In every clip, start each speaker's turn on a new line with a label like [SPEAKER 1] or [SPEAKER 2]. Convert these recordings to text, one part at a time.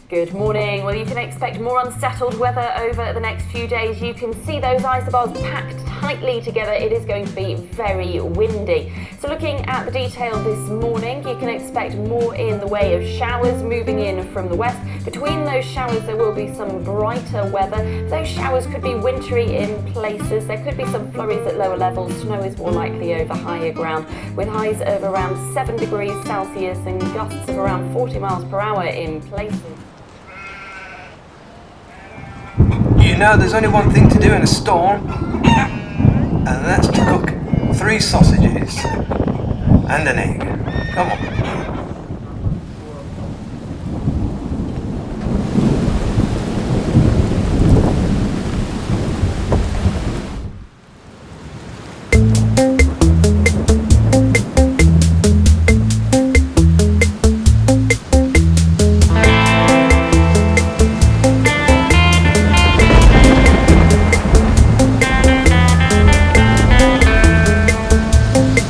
[SPEAKER 1] Good morning. Well, you can expect more unsettled weather over the next few days. You can see those isobars packed tightly together. It is going to be very windy. So looking at the detail this morning, you can expect more in the way of showers moving in from the west. Between those showers, there will be some brighter weather. Those showers could be wintry in places. There could be some flurries at lower levels. Snow is more likely over higher ground, with highs of around 7 degrees Celsius and gusts of around 40 miles per hour in places.
[SPEAKER 2] You know, there's only one thing to do in a storm, and that's to cook 3 sausages and an egg. Come on.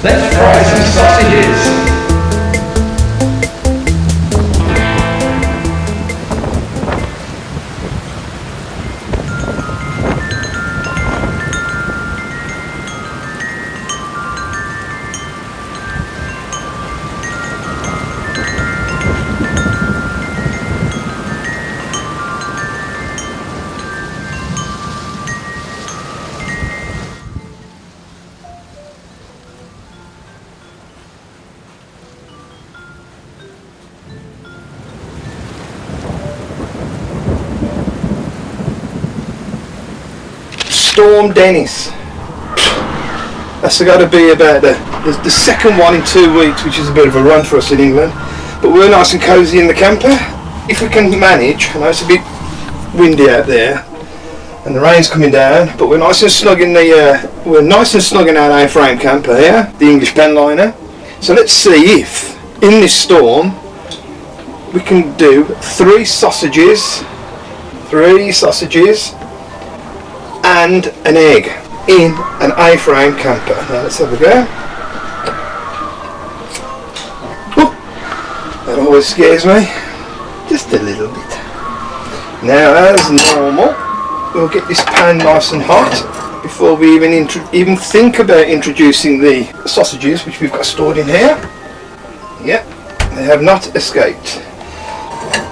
[SPEAKER 3] Let's fry some sausages.
[SPEAKER 2] Storm Dennis. That's got to be about the second one in 2 weeks, which is a bit of a run for us in England. But we're nice and cosy in the camper. If we can manage, I know it's a bit windy out there, and the rain's coming down, but we're nice and snug in our A-frame camper here, the English Penliner. So let's see if in this storm we can do 3 sausages and an egg in an A-frame camper. Now let's have a go. Oh, that always scares me, just a little bit. Now, as normal, we'll get this pan nice and hot before we even think about introducing the sausages, which we've got stored in here. Yep, they have not escaped.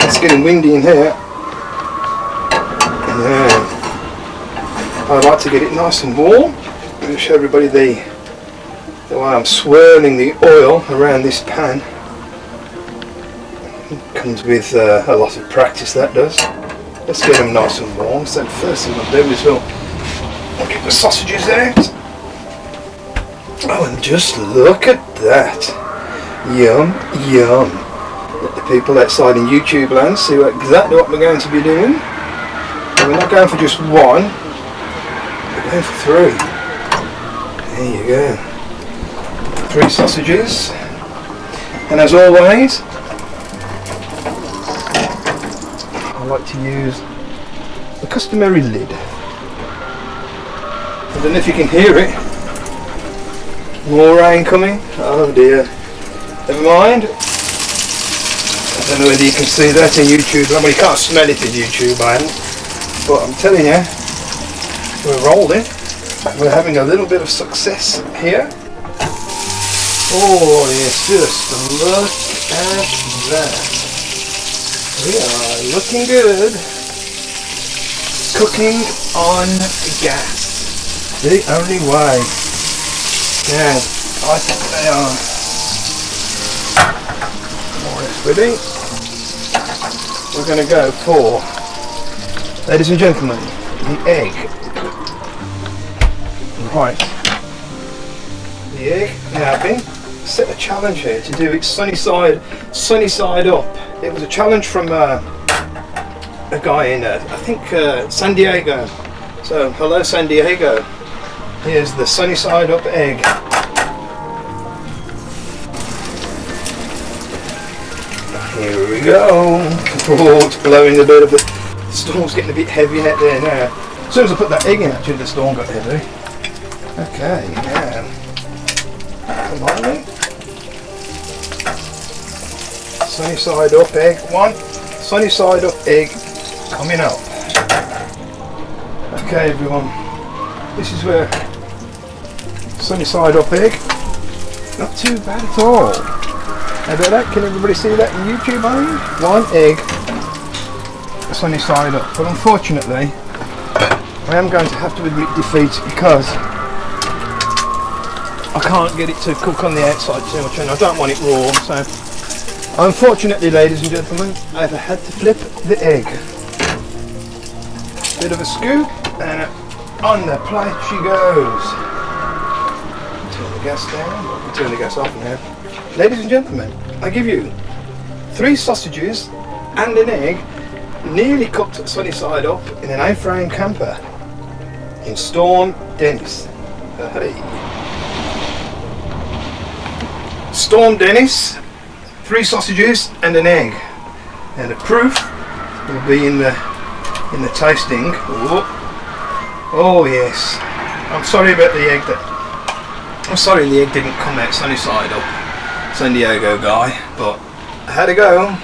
[SPEAKER 2] It's getting windy in here. Yeah. I like to get it nice and warm. I'm going to show everybody the way I'm swirling the oil around this pan. It comes with a lot of practice, that does. Let's get them nice and warm. So the first thing I'll do is we'll get the sausages out. Oh, and just look at that. Yum, yum. Let the people outside in YouTube land see exactly what we're going to be doing. And we're not going for just one. Go for 3. There you go. 3 sausages. And as always, I like to use the customary lid. I don't know if you can hear it. More rain coming. Oh dear. Never mind. I don't know whether you can see that in YouTube. Well, you can't smell it in YouTube, but I'm telling you, we're rolling. We're having a little bit of success here. Oh yes, just look at that. We are looking good. Cooking on gas. The only way. Yeah, I think they are. More or less ready. We're going to go for, ladies and gentlemen, the egg. Right, the egg. Now I've been set a challenge here to do it sunny side up. It was a challenge from a guy in I think San Diego. So hello San Diego. Here's the sunny side up egg. Here we go. Oh, it's blowing a bit of it. The storm's getting a bit heavy out there now. As soon as I put that egg in, actually the storm got heavy. Okay, now, come on then. Sunny side up, egg 1, sunny side up egg coming up. Okay everyone, this is where sunny side up egg, not too bad at all. How about that? Can everybody see that on YouTube? One egg, sunny side up. But unfortunately, I am going to have to admit defeat because I can't get it to cook on the outside too much, and I don't want it raw. So, unfortunately, ladies and gentlemen, I've had to flip the egg. Bit of a scoop, and on the plate she goes. Turn the gas down. Turn the gas off now. Ladies and gentlemen, I give you 3 sausages and an egg, nearly cooked sunny side up in an A-frame camper in Storm Dennis. Hey. Storm Dennis, 3 sausages and an egg. And the proof will be in the tasting. Oh yes. I'm sorry about the egg I'm sorry the egg didn't come out sunny side up, San Diego guy, but I had to go.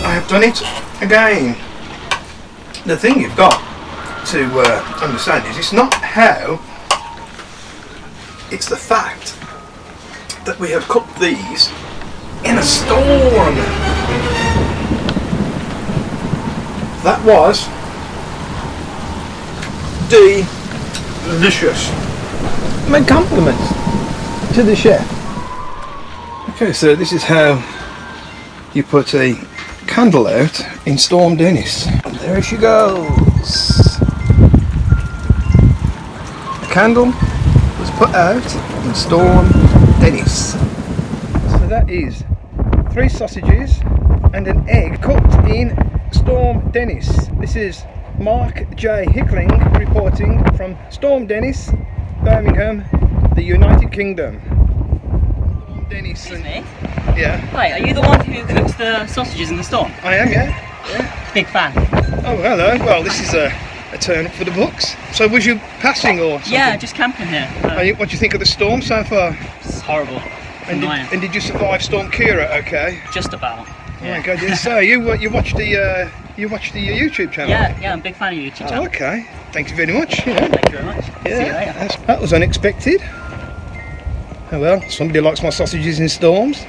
[SPEAKER 2] I have done it again. The thing you've got to understand is it's not how, it's the fact that we have cooked these in a storm. That was delicious. My compliments to the chef. Okay, so this is how you put a candle out in Storm Dennis. And there she goes. The candle was put out in Storm Dennis. So that is 3 sausages and an egg cooked in Storm Dennis. This is Mark J. Hickling reporting from Storm Dennis, Birmingham, the United Kingdom. Storm Dennis.
[SPEAKER 4] Excuse me?
[SPEAKER 2] Yeah.
[SPEAKER 4] Wait, are you the one who cooks the sausages in the storm?
[SPEAKER 2] I am, yeah.
[SPEAKER 4] Big fan.
[SPEAKER 2] Oh, hello. Well, this is a turn up for the books. So was you passing or something?
[SPEAKER 4] Yeah, just camping here.
[SPEAKER 2] What do you think of the storm so far?
[SPEAKER 4] It's horrible.
[SPEAKER 2] And did you survive Storm Kira okay?
[SPEAKER 4] Just about.
[SPEAKER 2] Oh my God, yes. So you watched the YouTube channel?
[SPEAKER 4] Yeah, I'm a big fan of your YouTube channel.
[SPEAKER 2] Oh, okay. Thank you very much. Yeah.
[SPEAKER 4] Thank you very much. See you later.
[SPEAKER 2] That was unexpected. Oh well, somebody likes my sausages in storms.